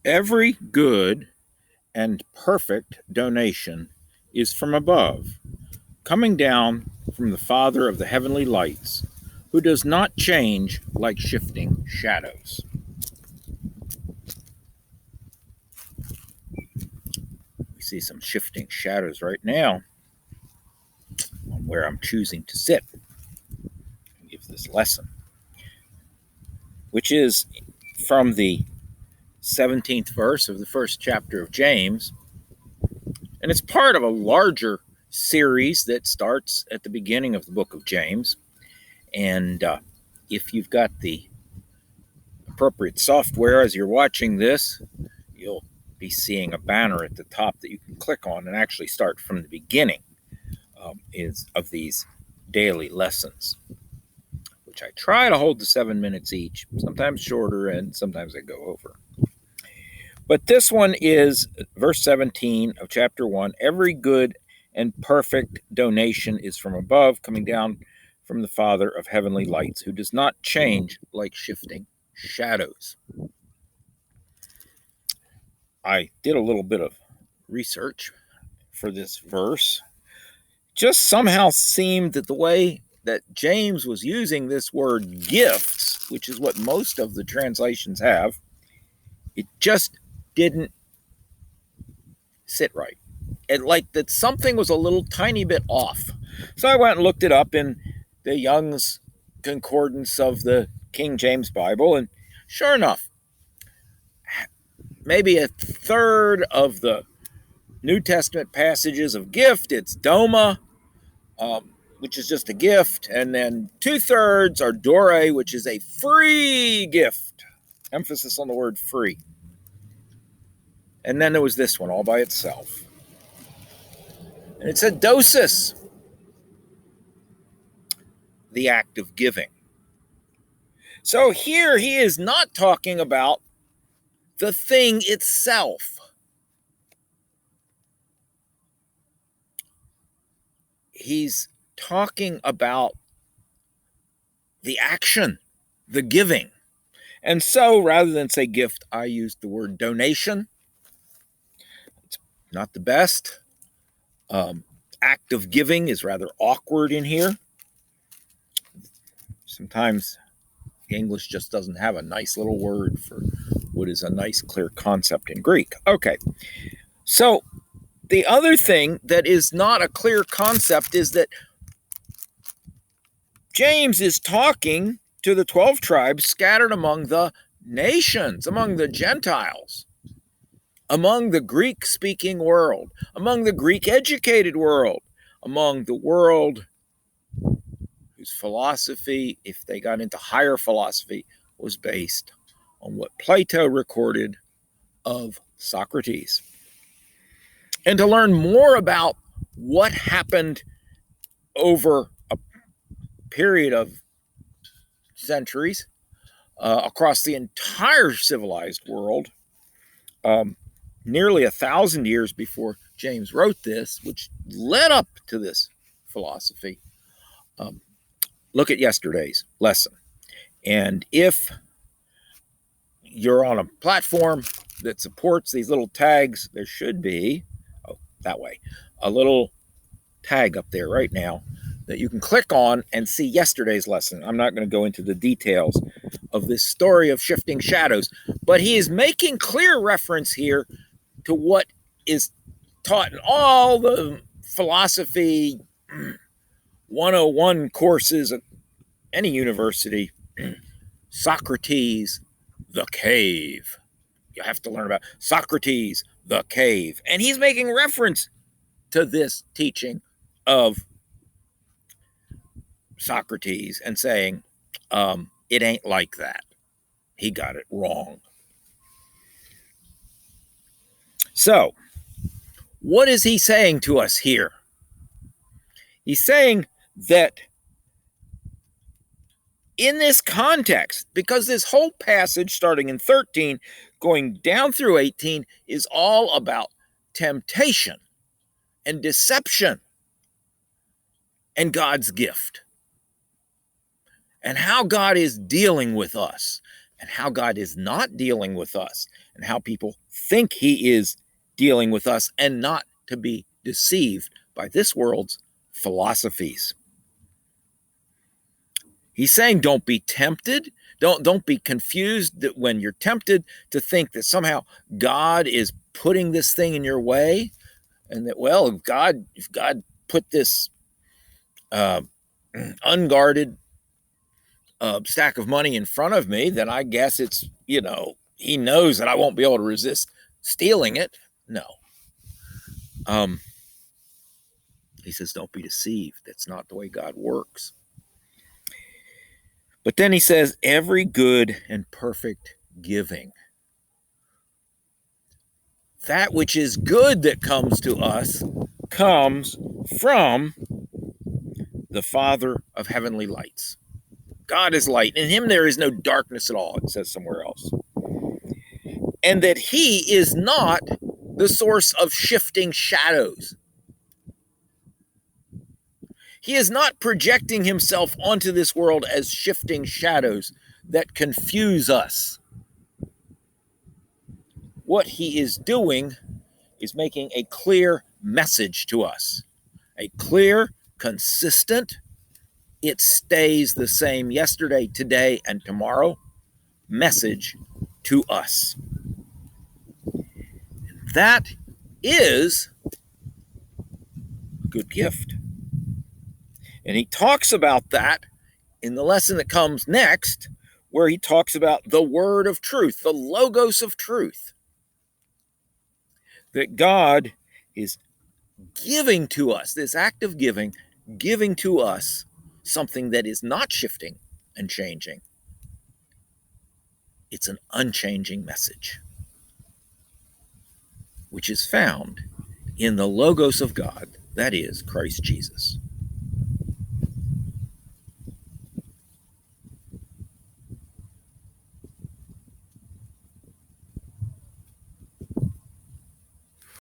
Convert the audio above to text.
Every good and perfect donation is from above, coming down from the Father of the heavenly lights, who does not change like shifting shadows. We see some shifting shadows right now on where I'm choosing to sit and give this lesson, which is from the 17th verse of the first chapter of James. And it's part of a larger series that starts at the beginning of the book of James. And if you've got the appropriate software as you're watching this, you'll be seeing a banner at the top that you can click on and actually start from the beginning of these daily lessons, which I try to hold to 7 minutes each, sometimes shorter and sometimes I go over. But this one is verse 17 of chapter 1. Every good and perfect donation is from above, coming down from the Father of heavenly lights, who does not change like shifting shadows. I did a little bit of research for this verse. Just somehow seemed that the way that James was using this word gifts, which is what most of the translations have, it just didn't sit right. It like that something was a little tiny bit off. So I went and looked it up in the Young's Concordance of the King James Bible, and sure enough, maybe a third of the New Testament passages of gift, it's doma, which is just a gift, and then 2/3 are dore, which is a free gift. Emphasis on the word free. And then there was this one all by itself. And it said dosis, the act of giving. So here he is not talking about the thing itself. He's talking about the action, the giving. And so rather than say gift, I used the word donation. It's not the best. Act of giving is rather awkward in here. Sometimes English just doesn't have a nice little word for what is a nice, clear concept in Greek. Okay, so the other thing that is not a clear concept is that James is talking to the 12 tribes scattered among the nations, among the Gentiles, among the Greek-speaking world, among the Greek-educated world, among the world whose philosophy, if they got into higher philosophy, was based on what Plato recorded of Socrates. And to learn more about what happened over a period of centuries across the entire civilized world, nearly 1,000 years before James wrote this, which led up to this philosophy, look at yesterday's lesson. And if you're on a platform that supports these little tags, there should be, that way, a little tag up there right now that you can click on and see yesterday's lesson. I'm not going to go into the details of this story of shifting shadows, but he is making clear reference here to what is taught in all the philosophy 101 courses at any university. Socrates, the cave. You have to learn about Socrates, the cave. And he's making reference to this teaching of Socrates and saying, it ain't like that. He got it wrong. So, what is he saying to us here? He's saying that in this context, because this whole passage starting in 13, going down through 18, is all about temptation and deception and God's gift, and how God is dealing with us and how God is not dealing with us, and how people think he is dealing with us, and not to be deceived by this world's philosophies. He's saying don't be tempted. Don't be confused that when you're tempted to think that somehow God is putting this thing in your way, and that, well, if God put this uh, unguarded stack of money in front of me, then I guess it's, he knows that I won't be able to resist stealing it. No. He says, don't be deceived. That's not the way God works. But then he says, every good and perfect giving, that which is good that comes to us, comes from the Father of heavenly lights. God is light. In him there is no darkness at all, it says somewhere else. And that he is not the source of shifting shadows. He is not projecting himself onto this world as shifting shadows that confuse us. What he is doing is making a clear message to us. A clear, consistent, it stays the same yesterday, today, and tomorrow message to us. That is a good gift. And he talks about that in the lesson that comes next, where he talks about the word of truth, the logos of truth, that God is giving to us, this act of giving to us something that is not shifting and changing. It's an unchanging message, which is found in the logos of God, that is Christ Jesus.